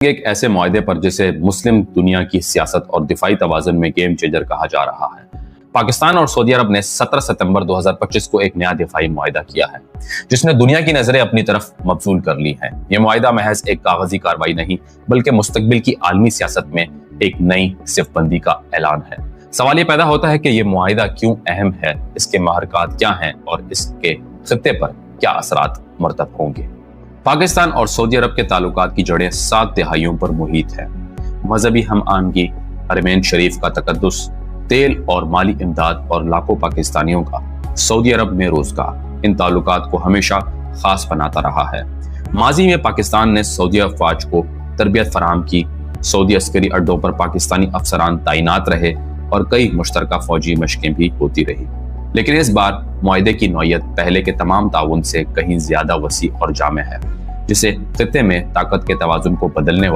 ایک ایسے معاہدے پر جسے مسلم دنیا کی سیاست اور دفاعی توازن میں گیم چینجر کہا جا رہا ہے۔ پاکستان اور سعودی عرب نے 17 ستمبر 2025 کو ایک نیا دفاعی معاہدہ کیا ہے جس نے دنیا کی نظریں اپنی طرف مبذول کر لی ہیں۔ یہ معاہدہ محض ایک کاغذی کارروائی نہیں بلکہ مستقبل کی عالمی سیاست میں ایک نئی صف بندی کا اعلان ہے۔ سوال یہ پیدا ہوتا ہے کہ یہ معاہدہ کیوں اہم ہے، اس کے محرکات کیا ہیں اور اس کے خطے پر کیا اثرات مرتب ہوں گے۔ پاکستان اور سعودی عرب کے تعلقات کی جڑیں 7 دہائیوں پر محیط ہیں۔ مذہبی ہم آہنگی، حرمین شریف کا تقدس، تیل اور مالی امداد اور لاکھوں پاکستانیوں کا سعودی عرب میں روزگار ان تعلقات کو ہمیشہ خاص بناتا رہا ہے۔ ماضی میں پاکستان نے سعودی افواج کو تربیت فراہم کی، سعودی عسکری اڈوں پر پاکستانی افسران تعینات رہے اور کئی مشترکہ فوجی مشقیں بھی ہوتی رہی۔ لیکن اس بار معاہدے کی نوعیت پہلے کے تمام تعاون سے کہیں زیادہ وسیع اور جامع ہے، جسے خطے میں طاقت کے توازن کو بدلنے